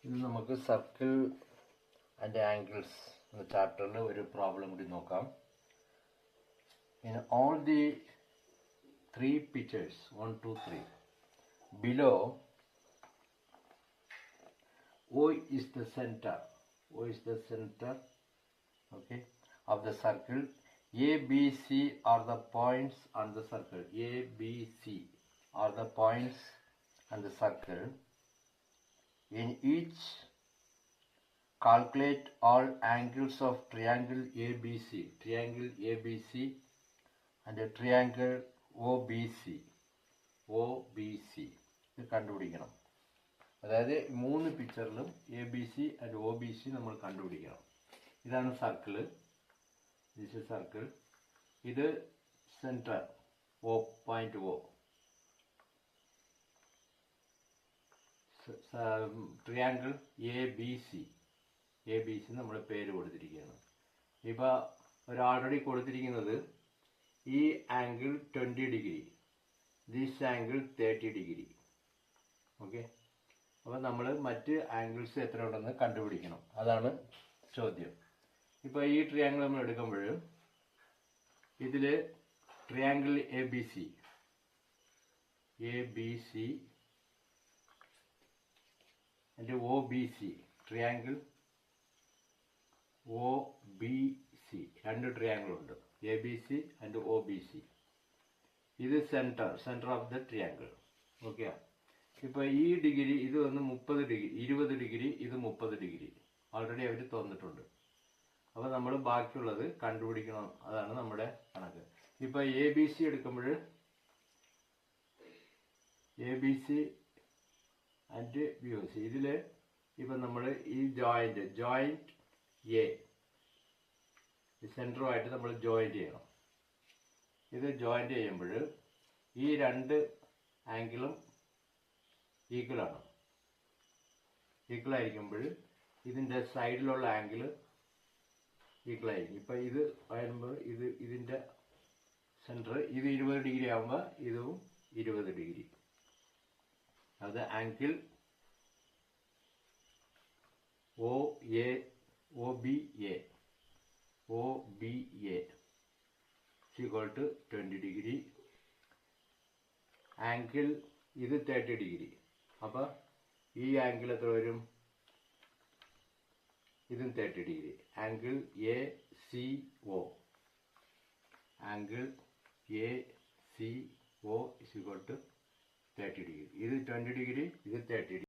ഇന്ന് നമുക്ക് circle and angles എന്ന ചാപ്റ്ററിൽ ഒരു പ്രോബ്ലം കൂടി നോക്കാം. In all the three pictures 1, 2, 3 below, O is the center. Okay, of the circle. A, B, C are the points on the circle. A, B, C are the points on the circle. In each, calculate all angles of triangle ABC, and a triangle OBC. ഇത് കണ്ടുപിടിക്കണം. അതായത് മൂന്ന് പിക്ചറിലും ABC and OBC നമ്മൾ കണ്ടുപിടിക്കണം. ഇതാണ് circle. This is circle. ഇത് centre point O. Triangle ABC നമ്മൾ പേര് കൊടുത്തിരിക്കുകയാണ്. ഇപ്പോൾ ഓൾറെഡി കൊടുത്തിരിക്കുന്നത് ഈ angle 20 degree, this angle 30 degree. Okay, അപ്പോൾ നമ്മൾ മറ്റ് ആംഗിൾസ് എത്ര ഉണ്ടെന്ന് കണ്ടുപിടിക്കണം. അതാണ് ചോദ്യം. ഇപ്പോൾ ഈ ട്രയാങ്കിൾ നമ്മൾ എടുക്കുമ്പോൾ ഇതിൽ triangle ABC and OBC, triangle OBC, രണ്ട് ട്രയാങ്കിൾ ഉണ്ട്, ABC ആൻഡ് OBC. ഇത് centre of the triangle. Okay, ഇപ്പോൾ ഈ ഡിഗ്രി ഇത് വന്ന് 30 ഡിഗ്രി, 20 ഡിഗ്രി, ഇത് 30 ഡിഗ്രി ഓൾറെഡി അവർ തന്നിട്ടുണ്ട്. അപ്പോൾ നമ്മൾ ബാക്കിയുള്ളത് കണ്ടുപിടിക്കണം. അതാണ് നമ്മുടെ കണക്ക്. ഇപ്പോൾ ABC എടുക്കുമ്പോൾ ABC ആൻഡ് BOC, ഇതിൽ ഇപ്പം നമ്മൾ ഈ ജോയിൻറ്റ് A സെൻറ്ററുമായിട്ട് നമ്മൾ ജോയിൻറ്റ് ചെയ്യണം. ഇത് ജോയിൻറ്റ് ചെയ്യുമ്പോൾ ഈ രണ്ട് ആംഗിളും ഈക്വലായിരിക്കുമ്പോൾ ഇതിൻ്റെ സൈഡിലുള്ള ആംഗിൾ ഈക്വലായിരിക്കും. ഇപ്പം ഇത് വരുമ്പോൾ ഇതിൻ്റെ സെൻറ്റർ ഇത് 20 ഡിഗ്രി ആകുമ്പോൾ ഇതും 20 ഡിഗ്രി. അത് angle OBA equal to 20 degree. Angle ഇത് 30 ഡിഗ്രി. അപ്പോൾ ഈ ആംഗിൾ എത്ര വരും? ഇതും 30 degree. Angle ACO is equal to 30 degree. ഇത് 20 ഡിഗ്രി, ഇത് 30 ഡിഗ്രി.